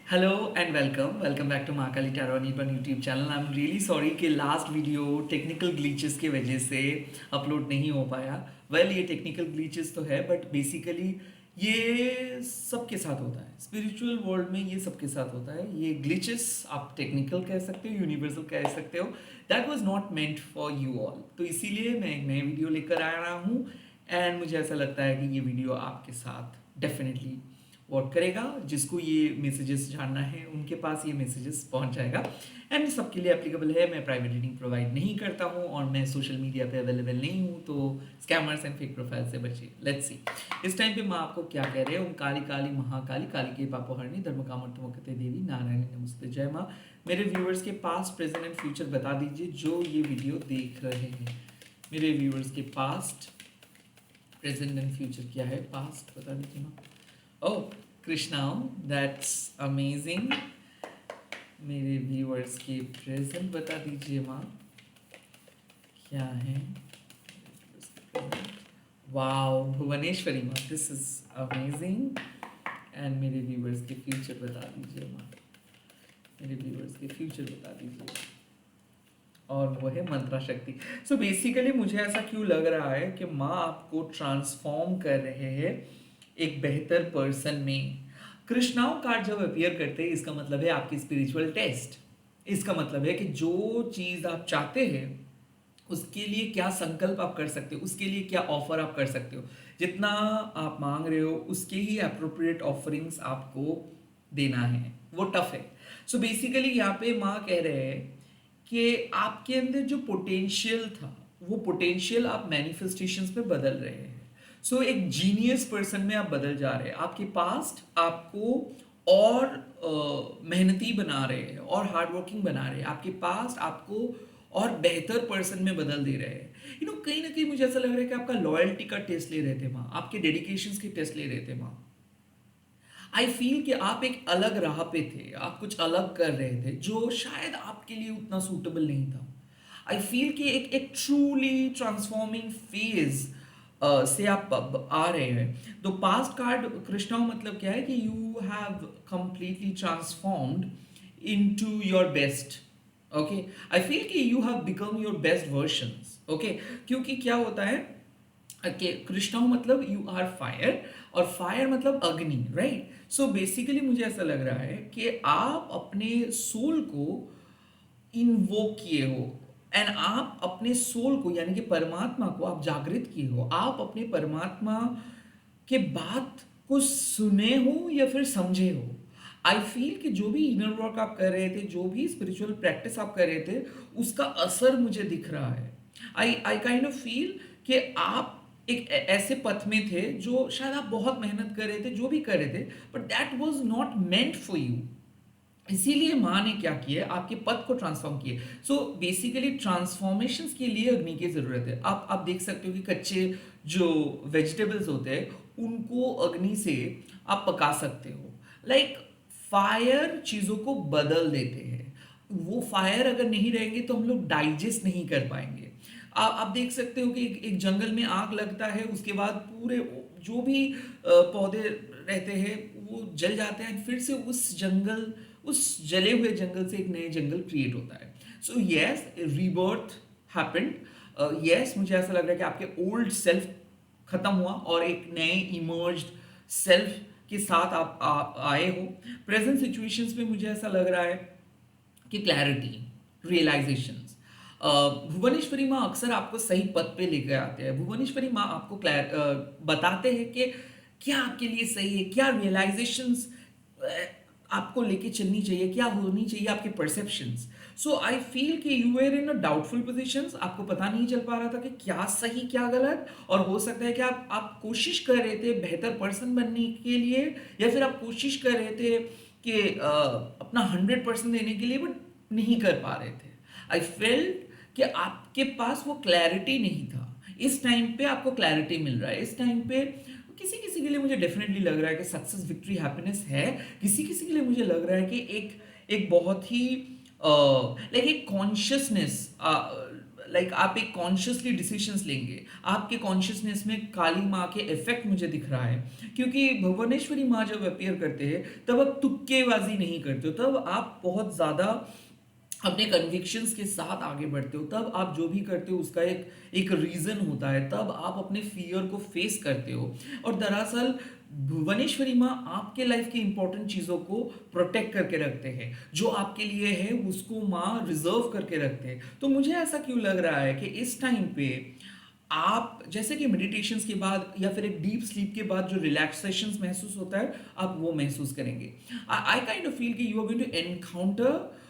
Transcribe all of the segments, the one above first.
Hello and welcome back to Mahakali tarot नीपन YouTube channel. I am really sorry कि last video technical glitches की वजह से upload नहीं हो पाया। ये टेक्निकल ग्लिचेस तो है बट बेसिकली ये सबके साथ होता है, स्पिरिचुअल वर्ल्ड में ये सबके साथ होता है। ये ग्लिचेस आप टेक्निकल कह सकते हो, यूनिवर्सल कह सकते हो। That was not meant for you all, तो इसीलिए मैं एक नई वीडियो लेकर आ रहा हूँ। एंड मुझे ऐसा लगता है कि ये वीडियो आपके साथ डेफिनेटली वर्क करेगा। जिसको ये मैसेजेस जानना है उनके पास ये मैसेजेस पहुंच जाएगा। एंड सबके लिए एप्लीकेबल है। मैं प्राइवेट रीडिंग प्रोवाइड नहीं करता हूं और मैं सोशल मीडिया पे अवेलेबल नहीं हूं, तो स्कैमर्स एंड फेक प्रोफाइल से बचिए। लेट्स सी इस टाइम पे माँ आपको क्या कह रहे हैं। ओम काली काली महाकाली, काली के पापोहरणी, धर्म कामोत्तमकते देवी, नारायणी नमस्ते, जय माँ। मेरे व्यूअर्स के पास्ट प्रेजेंट एंड फ्यूचर बता दीजिए जो ये वीडियो देख रहे हैं। मेरे व्यूअर्स के पास्ट प्रेजेंट एंड फ्यूचर क्या है, पास्ट बता दीजिए माँ। ओह कृष्णा, दैट्स अमेजिंग। मेरे व्यूअर्स के प्रेजेंट बता दीजिए माँ क्या है। वाओ भुवनेश्वरी माँ, दिस इज अमेजिंग। एंड मेरे व्यूअर्स के फ्यूचर बता दीजिए माँ। मेरे व्यूअर्स के फ्यूचर बता दीजिए। और वो है मंत्रा शक्ति। सो बेसिकली मुझे ऐसा क्यों लग रहा है कि माँ आपको ट्रांसफॉर्म कर रहे हैं एक बेहतर पर्सन में। कृष्णाओं कार्ड जब अपियर करते हैं इसका मतलब है आपकी स्पिरिचुअल टेस्ट। इसका मतलब है कि जो चीज़ आप चाहते हैं उसके लिए क्या संकल्प आप कर सकते हो, उसके लिए क्या ऑफर आप कर सकते हो। जितना आप मांग रहे हो उसके ही अप्रोप्रिएट ऑफरिंग्स आपको देना है। वो टफ है। सो बेसिकली यहाँ पे माँ कह रहे हैं कि आपके अंदर जो पोटेंशियल था वो पोटेंशियल आप मैनिफेस्टेशंस में बदल रहे हैं। सो एक जीनियस पर्सन में आप बदल जा रहे हैं। आपके पास्ट आपको और मेहनती बना रहे हैं और हार्डवर्किंग बना रहे हैं। आपके पास्ट आपको और बेहतर पर्सन में बदल दे रहे हैं। कहीं ना कहीं मुझे ऐसा लग रहा है कि आपका लॉयल्टी का टेस्ट ले रहे थे माँ, आपके डेडिकेशंस के टेस्ट ले रहे थे माँ। आई फील कि आप एक अलग राह पे थे, आप कुछ अलग कर रहे थे जो शायद आपके लिए उतना सूटेबल नहीं था। आई फील कि एक ट्रूली ट्रांसफॉर्मिंग फेज से आप आ रहे हैं। तो पास्ट कार्ड कृष्णा मतलब क्या है कि you have completely transformed into your best. Okay, I feel कि you have become your best versions. Okay, क्योंकि क्या होता है कि कृष्णा मतलब यू आर फायर और फायर मतलब अग्नि, राइट। सो बेसिकली मुझे ऐसा लग रहा है कि आप अपने सोल को इन्वोक किए हो। एंड आप अपने सोल को यानी कि परमात्मा को आप जागृत किए हो। आप अपने परमात्मा के बात को सुने हो या फिर समझे हो। आई फील कि जो भी इनर वर्क आप कर रहे थे, जो भी स्पिरिचुअल प्रैक्टिस आप कर रहे थे, उसका असर मुझे दिख रहा है। आई काइंड ऑफ फील कि आप एक ऐसे पथ में थे जो शायद आप बहुत मेहनत कर रहे थे, जो भी कर रहे थे, but that was not meant for you. इसीलिए माँ ने क्या किया, आपके पद को ट्रांसफॉर्म किए। सो बेसिकली ट्रांसफॉर्मेशन के लिए अग्नि की जरूरत है। आप देख सकते हो कि कच्चे जो वेजिटेबल्स होते हैं उनको अग्नि से आप पका सकते हो। लाइक फायर चीज़ों को बदल देते हैं। वो फायर अगर नहीं रहेंगे तो हम लोग डाइजेस्ट नहीं कर पाएंगे। आप देख सकते हो कि एक जंगल में आग लगता है, उसके बाद पूरे जो भी पौधे रहते हैं वो जल जाते हैं। फिर से उस जले हुए जंगल से एक नए जंगल क्रिएट होता है। So yes, rebirth happened. Yes, मुझे ऐसा लग रहा है कि आपके ओल्ड सेल्फ खत्म हुआ और एक नए इमर्ज्ड सेल्फ के साथ आप आए हो। प्रेजेंट सिचुएशंस में मुझे ऐसा लग रहा है कि क्लैरिटी, रियलाइजेशन। भुवनेश्वरी माँ अक्सर आपको सही पद पे लेकर आते हैं। भुवनेश्वरी माँ आपको बताते हैं कि क्या आपके लिए सही है, क्या रियलाइजेशंस आपको लेके चलनी चाहिए, क्या होनी चाहिए आपके परसेप्शंस। सो आई फील कि you are in a doubtful positions. आपको पता नहीं चल पा रहा था कि क्या सही क्या गलत। और हो सकता है कि आप कोशिश कर रहे थे बेहतर पर्सन बनने के लिए, या फिर आप कोशिश कर रहे थे कि अपना 100% देने के लिए, बट नहीं कर पा रहे थे। आई फेल्ट कि आपके पास वो क्लैरिटी नहीं था। इस टाइम पे आपको क्लैरिटी मिल रहा है। इस टाइम पे किसी किसी के लिए मुझे डेफिनेटली लग रहा है कि सक्सेस, विक्ट्री, हैप्पीनेस है। किसी किसी के लिए मुझे लग रहा है कि एक एक बहुत ही लाइक एक कॉन्शियसनेस, लाइक आप एक कॉन्शियसली डिसीजंस लेंगे, आपके कॉन्शियसनेस में काली माँ के इफेक्ट मुझे दिख रहा है, क्योंकि भुवनेश्वरी माँ जब अपियर करते हैं तब आप तुक्केबाजी नहीं करते हो, तब आप बहुत ज़्यादा अपने कन्विक्शंस के साथ आगे बढ़ते हो, तब आप जो भी करते हो उसका एक एक रीज़न होता है, तब आप अपने फियर को फेस करते हो। और दरअसल भुवनेश्वरी माँ आपके लाइफ की इंपॉर्टेंट चीज़ों को प्रोटेक्ट करके रखते हैं, जो आपके लिए है उसको माँ रिजर्व करके रखते हैं। तो मुझे ऐसा क्यों लग रहा है कि इस टाइम पे आप जैसे कि मेडिटेशंस के बाद या फिर एक डीप स्लीप के बाद जो रिलैक्सेशन महसूस होता है, आप वो महसूस करेंगे। आई काइंड ऑफ फील कि you are going to encounter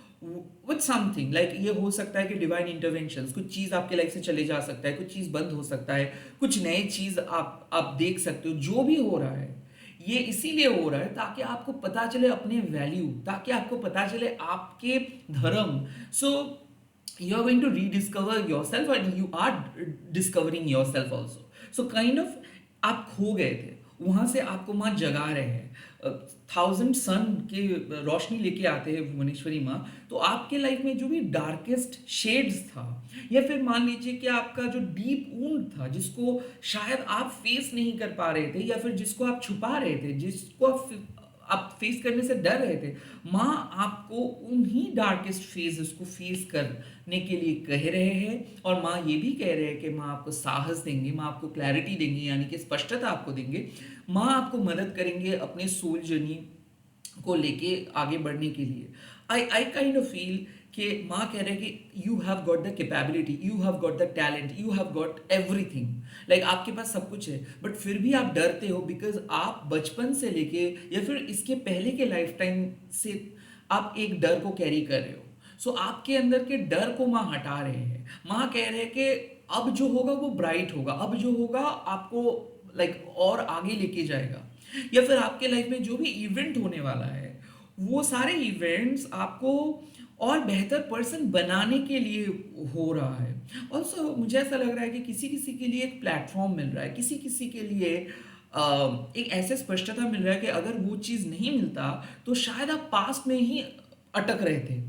with something, like ये हो सकता है कि डिवाइन इंटरवेंशन, कुछ चीज़ आपके लाइफ से चले जा सकता है, कुछ चीज़ बंद हो सकता है, कुछ नए चीज़ आप देख सकते हो। जो भी हो रहा है ये इसीलिए हो रहा है ताकि आपको पता चले अपने वैल्यू, ताकि आपको पता चले आपके धर्म। सो you are going to rediscover yourself and you are discovering yourself also. So kind of आप खो गए थे, वहां से आपको माँ जगा रहे हैं, थाउजेंड सन के रोशनी लेके आते हैं भुवनेश्वरी माँ। तो आपके लाइफ में जो भी डार्केस्ट शेड्स था, या फिर मान लीजिए कि आपका जो डीप वुंड था जिसको शायद आप फेस नहीं कर पा रहे थे, या फिर जिसको आप छुपा रहे थे, जिसको आप फेस करने से डर रहे थे, माँ आपको उन्हीं डार्केस्ट फेजेस को फेस करने के लिए कह रहे हैं। और माँ ये भी कह रहे हैं कि माँ आपको साहस देंगे, माँ आपको क्लैरिटी देंगे, यानी कि स्पष्टता आपको देंगे। माँ आपको मदद करेंगे अपने सोल जर्नी को लेके आगे बढ़ने के लिए। आई काइंड ऑफ फील कि माँ कह रहे हैं कि you have got the capability, you have got the talent, you have got everything, like आपके पास सब कुछ है, बट फिर भी आप डरते हो बिकॉज आप बचपन से लेके या फिर इसके पहले के लाइफ टाइम से आप एक डर को कैरी कर रहे हो। सो आपके अंदर के डर को माँ हटा रहे हैं। माँ कह रहे हैं कि अब जो होगा वो ब्राइट होगा, अब जो होगा आपको लाइक और आगे लेके जाएगा, या फिर आपके लाइफ में जो भी इवेंट होने वाला है वो सारे इवेंट्स आपको और बेहतर पर्सन बनाने के लिए हो रहा है। ऑल्सो मुझे ऐसा लग रहा है कि किसी किसी के लिए एक प्लेटफॉर्म मिल रहा है, किसी किसी के लिए एक ऐसे स्पष्टता मिल रहा है कि अगर वो चीज़ नहीं मिलता तो शायद आप पास्ट में ही अटक रहे थे।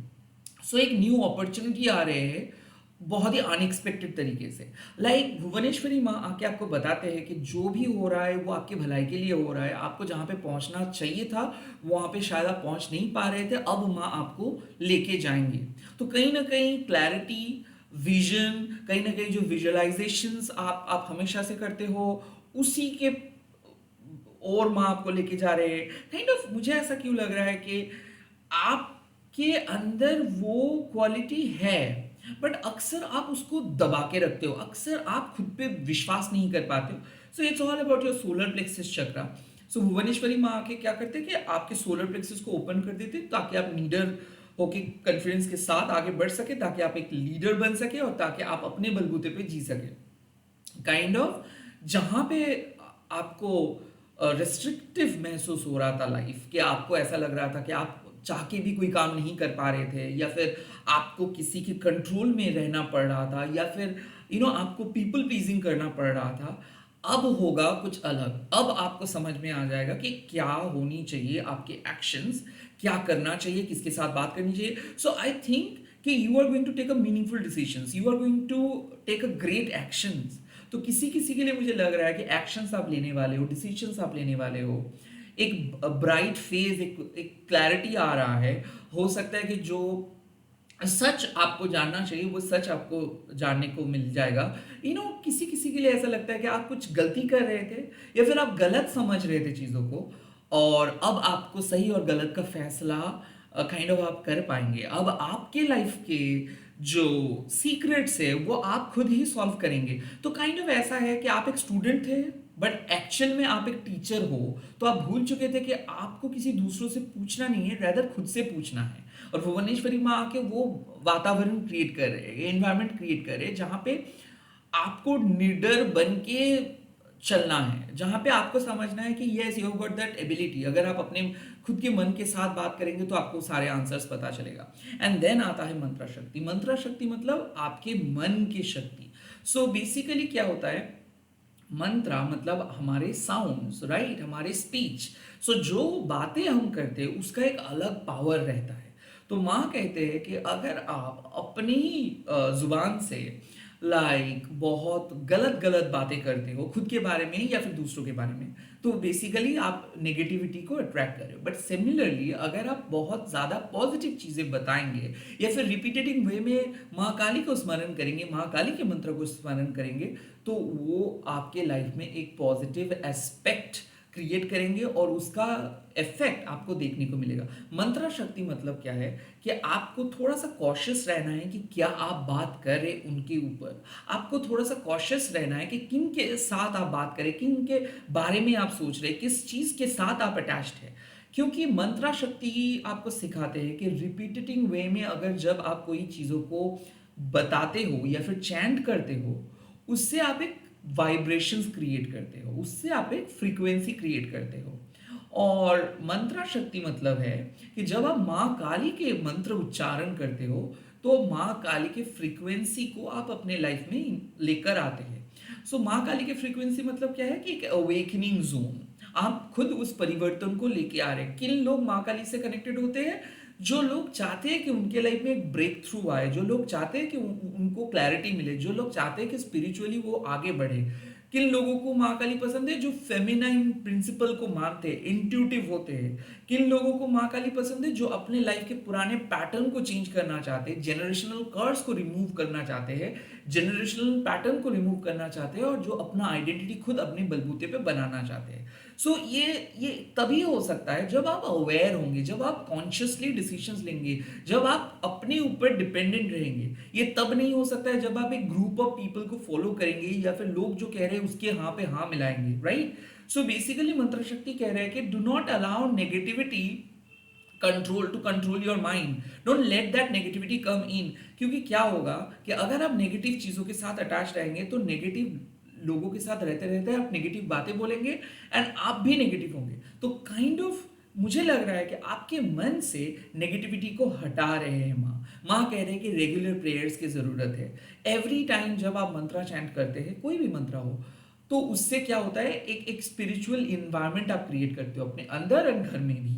सो एक न्यू अपॉर्चुनिटी आ रहे हैं बहुत ही अनएक्सपेक्टेड तरीके से। लाइक भुवनेश्वरी माँ आके आपको बताते हैं कि जो भी हो रहा है वो आपकी भलाई के लिए हो रहा है, आपको जहाँ पे पहुँचना चाहिए था वहाँ पे शायद आप पहुँच नहीं पा रहे थे, अब माँ आपको लेके जाएंगे। तो कहीं ना कहीं क्लैरिटी, विजन, कहीं ना कहीं जो विजुअलाइजेशंस आप हमेशा से करते हो उसी के और माँ आपको लेके जा रहे हैं। काइंड ऑफ मुझे ऐसा क्यों लग रहा है कि आपके अंदर वो क्वालिटी है, बट अक्सर आप उसको दबा के रखते हो, अक्सर आप खुद पे विश्वास नहीं कर पाते हो। So it's all about your solar plexus chakra. So Bhuvaneshwari माँ आके क्या करते हैं कि आपके सोलर प्लेक्सिस को ओपन कर देते हैं ताकि आप लीडर होके कॉन्फिडेंस के साथ आगे बढ़ सके, ताकि आप एक लीडर बन सके और ताकि आप अपने बलबूते पे जी सके। काइंड ऑफ जहाँ पे आपको रिस्ट्रिक्टिव महसूस हो रहा था लाइफ, कि आपको ऐसा लग रहा था कि आप चाह के भी कोई काम नहीं कर पा रहे थे, या फिर आपको किसी के कंट्रोल में रहना पड़ रहा था, या फिर आपको पीपल प्लीजिंग करना पड़ रहा था, अब होगा कुछ अलग। अब आपको समझ में आ जाएगा कि क्या होनी चाहिए आपके एक्शंस, क्या करना चाहिए, किसके साथ बात करनी चाहिए। सो आई थिंक कि you are going to take a meaningful decisions, you are going to take a great actions. तो किसी किसी के लिए मुझे लग रहा है कि एक्शंस आप लेने वाले हो, डिसीजंस आप लेने वाले हो, एक ब्राइट फेज, एक क्लैरिटी आ रहा है। हो सकता है कि जो सच आपको जानना चाहिए वो सच आपको जानने को मिल जाएगा। किसी किसी के लिए ऐसा लगता है कि आप कुछ गलती कर रहे थे या फिर आप गलत समझ रहे थे चीज़ों को, और अब आपको सही और गलत का फैसला काइंड ऑफ आप कर पाएंगे। अब आपके लाइफ के जो सीक्रेट्स है वो आप खुद ही सॉल्व करेंगे। तो काइंड ऑफ ऐसा है कि आप एक स्टूडेंट थे बट एक्चुअल में आप एक टीचर हो। तो आप भूल चुके थे कि आपको किसी दूसरों से पूछना नहीं है, रैदर खुद से पूछना है। और भुवनेश्वरी माँ आके वो वातावरण क्रिएट कर रहे हैं, एनवायरनमेंट क्रिएट कर रहे हैं जहाँ पे आपको निडर बन के चलना है, जहाँ पे आपको समझना है कि yes you have got that ability. अगर आप अपने खुद के मन के साथ बात करेंगे तो आपको सारे आंसर्स पता चलेगा। एंड देन आता है मंत्रा शक्ति। मंत्रा शक्ति मतलब आपके मन की शक्ति। सो बेसिकली क्या होता है, मंत्रा मतलब हमारे साउंड्स, राइट, हमारे स्पीच। सो जो बातें हम करते हैं उसका एक अलग पावर रहता है। तो माँ कहते हैं कि अगर आप अपनी जुबान से बहुत गलत गलत बातें करते हो खुद के बारे में या फिर दूसरों के बारे में, तो बेसिकली आप नेगेटिविटी को अट्रैक्ट कर रहे हो। बट सिमिलरली अगर आप बहुत ज़्यादा पॉजिटिव चीज़ें बताएंगे या फिर रिपीटेटिव वे में माँ काली को स्मरण करेंगे, माँ काली के मंत्र को स्मरण करेंगे, तो वो आपके लाइफ में एक पॉजिटिव एस्पेक्ट क्रिएट करेंगे और उसका इफेक्ट आपको देखने को मिलेगा। मंत्रा शक्ति मतलब क्या है कि आपको थोड़ा सा कॉशियस रहना है कि क्या आप बात कर रहे उनके ऊपर। आपको थोड़ा सा कॉशियस रहना है कि किन के साथ आप बात करें, किन के बारे में आप सोच रहे हैं, किस चीज़ के साथ आप अटैच्ड है। क्योंकि मंत्रा शक्ति ही आपको सिखाते हैं कि रिपीटेटिंग वे में अगर जब आप कोई चीज़ों को बताते हो या फिर चैंट करते हो, उससे आप एक वाइब्रेशंस क्रिएट करते हो, उससे आप एक फ्रीक्वेंसी क्रिएट करते हो। और मंत्रा शक्ति मतलब है कि जब आप माँ काली के मंत्र उच्चारण करते हो तो माँ काली के फ्रीक्वेंसी को आप अपने लाइफ में लेकर आते हैं। सो माँ काली के फ्रीक्वेंसी मतलब क्या है कि एक अवेकनिंग जोन, आप खुद उस परिवर्तन को लेके आ रहे हैं। किन लोग माँ काली से कनेक्टेड होते हैं? जो लोग चाहते हैं कि उनके लाइफ में एक ब्रेक थ्रू आए, जो लोग चाहते हैं कि उनको क्लैरिटी मिले, जो लोग चाहते हैं कि स्पिरिचुअली वो आगे बढ़े। किन लोगों को माँ काली पसंद है? जो फेमिनाइन प्रिंसिपल को मानते हैं, इंट्यूटिव होते हैं। किन लोगों को माँ काली पसंद है? जो अपने लाइफ के पुराने पैटर्न को चेंज करना चाहते हैं, जनरेशनल कर्स को रिमूव करना चाहते हैं, जनरेशनल पैटर्न को रिमूव करना चाहते हैं और जो अपना आइडेंटिटी खुद अपने बलबूते पे बनाना चाहते हैं। सो ये तभी हो सकता है जब आप अवेयर होंगे, जब आप कॉन्शियसली डिसीजंस लेंगे, जब आप अपने ऊपर डिपेंडेंट रहेंगे। ये तब नहीं हो सकता है जब आप एक ग्रुप ऑफ पीपल को फॉलो करेंगे या फिर लोग जो कह रहे हैं उसके हाँ पे हाँ मिलाएंगे, राइट? सो बेसिकली मंत्र शक्ति कह रहा है कि do not allow negativity to control your mind, don't let that negativity come in. क्योंकि क्या होगा कि अगर आप नेगेटिव चीजों के साथ अटैच रहेंगे तो नेगेटिव लोगों के साथ रहते रहते आप नेगेटिव बातें बोलेंगे एंड आप भी नेगेटिव होंगे। तो काइंड ऑफ मुझे लग रहा है कि आपके मन से नेगेटिविटी को हटा रहे हैं माँ कह रहे हैं कि रेगुलर प्रेयर्स की ज़रूरत है। एवरी टाइम जब आप मंत्रा चैंट करते हैं, कोई भी मंत्रा हो, तो उससे क्या होता है, एक स्पिरिचुअल इन्वायरमेंट आप क्रिएट करते हो अपने अंदर और घर में भी।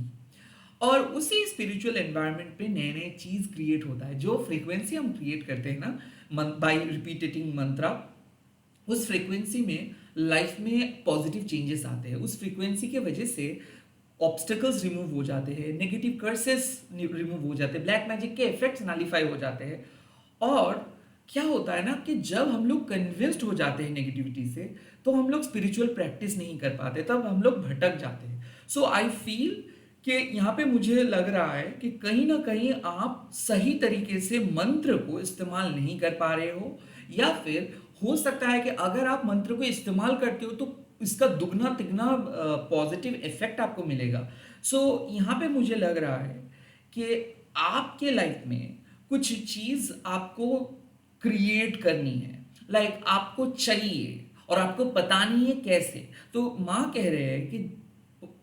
और उसी स्पिरिचुअल एनवायरनमेंट पे नए नए चीज क्रिएट होता है। जो फ्रीक्वेंसी हम क्रिएट करते हैं ना बाय रिपीटेटिंग मंत्रा, उस फ्रीक्वेंसी में लाइफ में पॉजिटिव चेंजेस आते हैं। उस फ्रीक्वेंसी के वजह से ऑब्स्टिकल्स रिमूव हो जाते हैं, नेगेटिव कर्सेस रिमूव हो जाते हैं, ब्लैक मैजिक के इफेक्ट्स नलिफाई हो जाते हैं। और क्या होता है ना कि जब हम लोग कन्विंस्ड हो जाते हैं नेगेटिविटी से, तो हम लोग स्पिरिचुअल प्रैक्टिस नहीं कर पाते, तब हम लोग भटक जाते हैं। सो आई फील कि यहाँ पे मुझे लग रहा है कि कहीं ना कहीं आप सही तरीके से मंत्र को इस्तेमाल नहीं कर पा रहे हो, या फिर हो सकता है कि अगर आप मंत्र को इस्तेमाल करते हो तो इसका दुगना तिगना पॉजिटिव इफेक्ट आपको मिलेगा। सो यहाँ पे मुझे लग रहा है कि आपके लाइफ में कुछ चीज आपको क्रिएट करनी है, लाइक आपको चाहिए और आपको पता नहीं है कैसे। तो माँ कह रहे हैं कि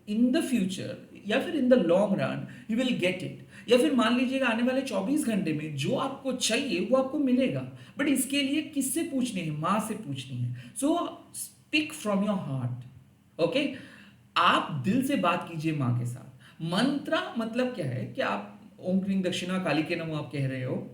इन द फ्यूचर या फिर in the long run you will get it, या फिर मान लीजिएगा आने वाले 24 घंटे में जो आपको चाहिए वो आपको मिलेगा। बट इसके लिए किससे पूछनी है? माँ से पूछनी है। So speak from your heart, okay? आप दिल से बात कीजिए माँ के साथ। मंत्रा मतलब क्या है कि आप ओम क्लीं दक्षिणा काली के नमः आप कह रहे हो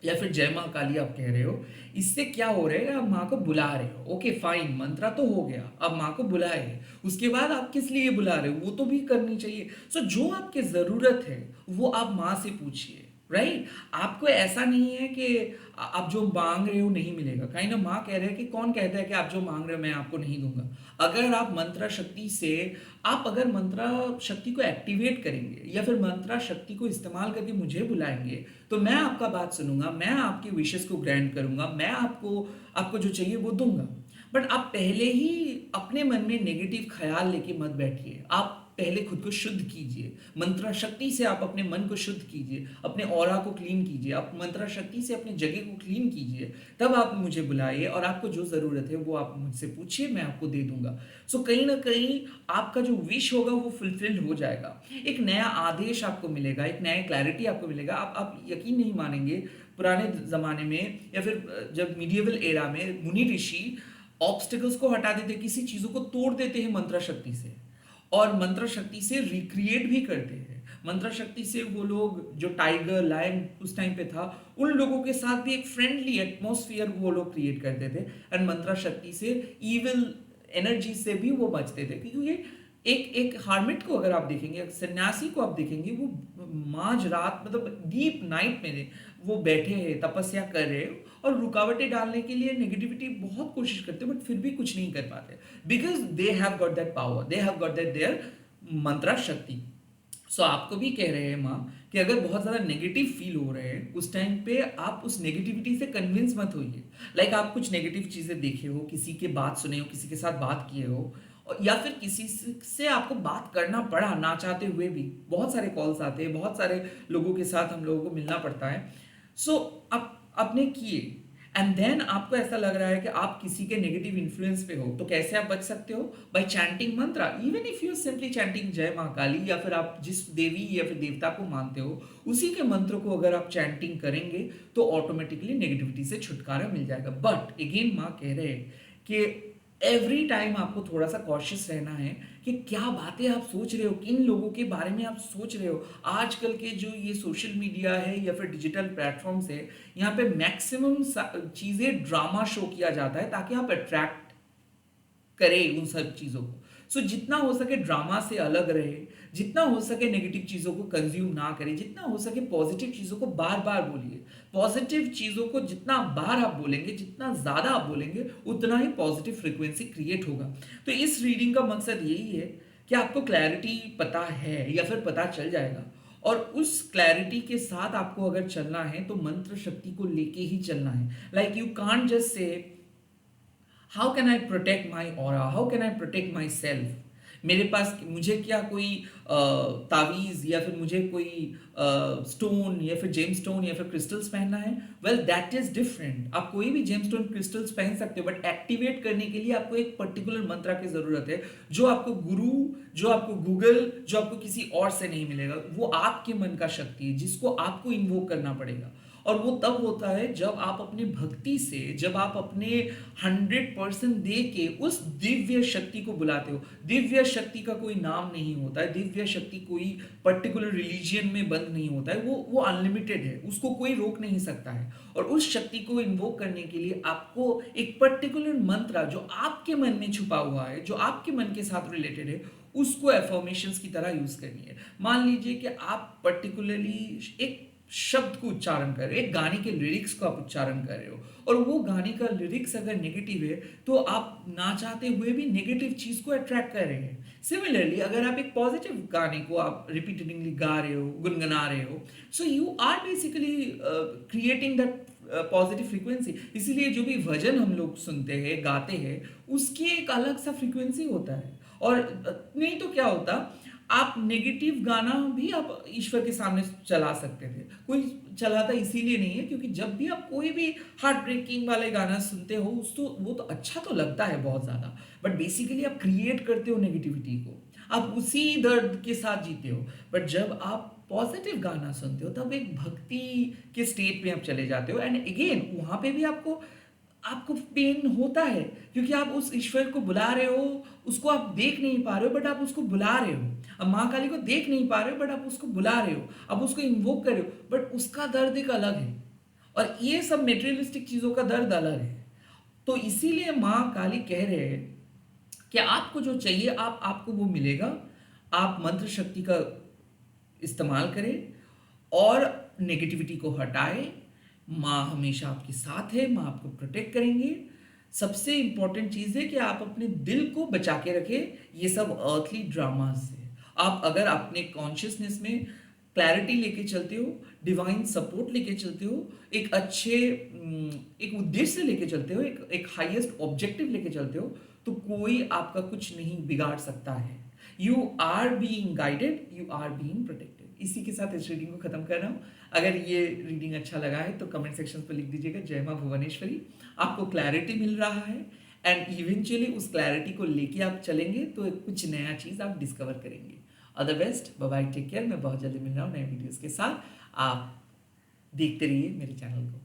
या फिर जय माँ काली आप कह रहे हो। इससे क्या हो रहा है, आप माँ को बुला रहे हो। ओके फाइन, मंत्रा तो हो गया, अब माँ को बुलाए। उसके बाद आप किस लिए बुला रहे हो वो तो भी करनी चाहिए। सो जो आपकी ज़रूरत है वो आप माँ से पूछिए, राइट? आपको ऐसा नहीं है कि आप जो मांग रहे हो नहीं मिलेगा। काइंड ऑफ माँ कह रहे हैं कि कौन कहता है कि आप जो मांग रहे हो मैं आपको नहीं दूंगा। अगर आप मंत्रा शक्ति से, आप अगर मंत्रा शक्ति को एक्टिवेट करेंगे या फिर मंत्रा शक्ति को इस्तेमाल करके मुझे बुलाएंगे, तो मैं आपका बात सुनूंगा, मैं आपकी विशेस को ग्रैंड करूंगा, मैं आपको आपको जो चाहिए वो दूंगा। बट आप पहले ही अपने मन में नेगेटिव ख्याल लेके मत बैठिए। आप पहले खुद को शुद्ध कीजिए। मंत्रा शक्ति से आप अपने मन को शुद्ध कीजिए, अपने ऑरा को क्लीन कीजिए, आप मंत्रा शक्ति से अपनी जगह को क्लीन कीजिए। तब आप मुझे बुलाइए और आपको जो ज़रूरत है वो आप मुझसे पूछिए, मैं आपको दे दूंगा। सो कहीं ना कहीं आपका जो विश होगा वो फुलफिल हो जाएगा। एक नया आदेश आपको मिलेगा, एक नया क्लैरिटी आपको मिलेगा। आप यकीन नहीं मानेंगे, पुराने ज़माने में या फिर जब मीडिएवल एरा में मुनि ऋषि ऑब्स्टिकल्स को हटा देते, किसी चीज़ों को तोड़ देते हैं मंत्रा शक्ति से, और मंत्र शक्ति से रिक्रिएट भी करते हैं। मंत्रा शक्ति से वो लोग जो टाइगर लायन उस टाइम पे था, उन लोगों के साथ भी एक फ्रेंडली एटमॉस्फेयर वो लोग क्रिएट करते थे। एंड मंत्रा शक्ति से इविल एनर्जी से भी वो बचते थे, क्योंकि ये एक एक हार्मिट को अगर आप देखेंगे, एक सन्यासी को आप देखेंगे, वो माझ रात मतलब डीप नाइट में वो बैठे हैं, तपस्या कर रहे हैं और रुकावटें डालने के लिए नेगेटिविटी बहुत कोशिश करते हैं, बट फिर भी कुछ नहीं कर पाते, because they have got that power, they have got that their mantra shakti. So आपको भी कह रहे हैं माँ कि अगर बहुत ज़्यादा नेगेटिव फील हो रहे हैं उस टाइम पे आप उस नेगेटिविटी से कन्विंस मत होइए। लाइक आप कुछ नेगेटिव चीज़ें देखे हो, किसी की बात सुने हो, किसी के साथ बात किए हो, या फिर किसी से आपको बात करना पड़ा ना चाहते हुए भी, बहुत सारे कॉल्स आते हैं, बहुत सारे लोगों के साथ हम लोगों को मिलना पड़ता है। सो आप आपने किए एंड देन आपको ऐसा लग रहा है कि आप किसी के नेगेटिव इन्फ्लुएंस पे हो, तो कैसे आप बच सकते हो? Bye chanting Mantra. Even if you simply chanting जय मां काली, या फिर आप जिस देवी या फिर देवता को मानते हो उसी के मंत्र को अगर आप चैंटिंग करेंगे तो ऑटोमेटिकली नेगेटिविटी से छुटकारा मिल जाएगा। बट अगेन माँ कह रहे हैं कि एवरी टाइम आपको थोड़ा सा कॉशियस रहना है कि क्या बातें आप सोच रहे हो, किन लोगों के बारे में आप सोच रहे हो। आजकल के जो ये सोशल मीडिया है या फिर डिजिटल प्लेटफॉर्म्स है, यहाँ पे मैक्सिमम चीज़ें ड्रामा शो किया जाता है ताकि आप अट्रैक्ट करें उन सब चीज़ों को। सो जितना हो सके ड्रामा से अलग रहे, जितना हो सके नेगेटिव चीज़ों को कंज्यूम ना करें, जितना हो सके पॉजिटिव चीज़ों को बार बार बोलिए। पॉजिटिव चीज़ों को जितना बार आप बोलेंगे, जितना ज़्यादा आप बोलेंगे, उतना ही पॉजिटिव फ्रीक्वेंसी क्रिएट होगा। तो इस रीडिंग का मकसद यही है कि आपको क्लैरिटी पता है या फिर पता चल जाएगा, और उस क्लैरिटी के साथ आपको अगर चलना है तो मंत्र शक्ति को लेके ही चलना है। Like you can't just say how can I protect my aura, how can I protect my self. मेरे पास मुझे क्या कोई तावीज़ या फिर मुझे कोई स्टोन या फिर जेम स्टोन या फिर क्रिस्टल्स पहनना है? Well that is different. आप कोई भी जेम स्टोन क्रिस्टल्स पहन सकते हो, बट एक्टिवेट करने के लिए आपको एक पर्टिकुलर मंत्र की ज़रूरत है, जो आपको गुरु, जो आपको गूगल, जो आपको किसी और से नहीं मिलेगा। वो आपके मन का शक्ति है जिसको आपको इन्वोक करना पड़ेगा, और वो तब होता है जब आप अपनी भक्ति से, जब आप अपने 100% दे के उस दिव्य शक्ति को बुलाते हो। दिव्य शक्ति का कोई नाम नहीं होता है, दिव्य शक्ति कोई पर्टिकुलर रिलीजियन में बंद नहीं होता है, वो अनलिमिटेड है, उसको कोई रोक नहीं सकता है। और उस शक्ति को इन्वोक करने के लिए आपको एक पर्टिकुलर मंत्र जो आपके मन में छुपा हुआ है, जो आपके मन के साथ रिलेटेड है, उसको एफर्मेशंस की तरह यूज करनी है। मान लीजिए कि आप पर्टिकुलरली एक शब्द को उच्चारण कर रहे हैं, एक गाने के लिरिक्स को आप उच्चारण कर रहे हो, और वो गाने का लिरिक्स अगर नेगेटिव है तो आप ना चाहते हुए भी नेगेटिव चीज को अट्रैक्ट कर रहे हैं। सिमिलरली अगर आप एक पॉजिटिव गाने को आप रिपीटेडली गा रहे हो, गुनगुना रहे हो, so you are basically creating that positive frequency. इसीलिए जो भी भजन हम लोग सुनते हैं, गाते हैं, उसकी एक अलग सा फ्रीक्वेंसी होता है। और नहीं तो क्या होता, आप नेगेटिव गाना भी आप ईश्वर के सामने चला सकते थे। कोई चलाता इसीलिए नहीं है क्योंकि जब भी आप कोई भी हार्ट ब्रेकिंग वाले गाना सुनते हो, उस तो वो तो अच्छा तो लगता है बहुत ज़्यादा, बट बेसिकली आप क्रिएट करते हो नेगेटिविटी को, आप उसी दर्द के साथ जीते हो। बट जब आप पॉजिटिव गाना सुनते हो तब एक भक्ति के स्टेट में आप चले जाते हो, एंड अगेन वहाँ पे भी आपको आपको पेन होता है क्योंकि आप उस ईश्वर को बुला रहे हो, उसको आप देख नहीं पा रहे हो बट आप उसको बुला रहे हो। अब माँ काली को देख नहीं पा रहे हो बट आप उसको बुला रहे हो, आप उसको इन्वोक कर रहे हो, बट उसका दर्द एक अलग है, और ये सब मेटेरियलिस्टिक चीज़ों का दर्द अलग है। तो इसीलिए माँ काली कह रहे हैं कि आपको जो चाहिए आपको वो मिलेगा। आप मंत्र शक्ति का इस्तेमाल करें और नेगेटिविटी को हटाएं। माँ हमेशा आपके साथ है, माँ आपको प्रोटेक्ट करेंगे। सबसे इंपॉर्टेंट चीज़ है कि आप अपने दिल को बचा के रखें ये सब अर्थली ड्रामा से। आप अगर अपने कॉन्शियसनेस में क्लैरिटी लेके चलते हो, डिवाइन सपोर्ट लेके चलते हो, एक अच्छे एक उद्देश्य लेके चलते हो, एक हाईएस्ट ऑब्जेक्टिव लेके चलते हो, तो कोई आपका कुछ नहीं बिगाड़ सकता है। You are being guided, you are being protected. इसी के साथ इस रीडिंग को खत्म कर रहा हूँ। अगर ये रीडिंग अच्छा लगा है तो कमेंट सेक्शन पर लिख दीजिएगा जय मां भुवनेश्वरी। आपको क्लैरिटी मिल रहा है, एंड इवेंचुअली उस क्लैरिटी को लेके आप चलेंगे तो कुछ नया चीज़ आप डिस्कवर करेंगे। All the best, bye bye, take care. मैं बहुत जल्दी मिल रहा हूँ नए वीडियोज़ के साथ। आप देखते रहिए मेरे चैनल को।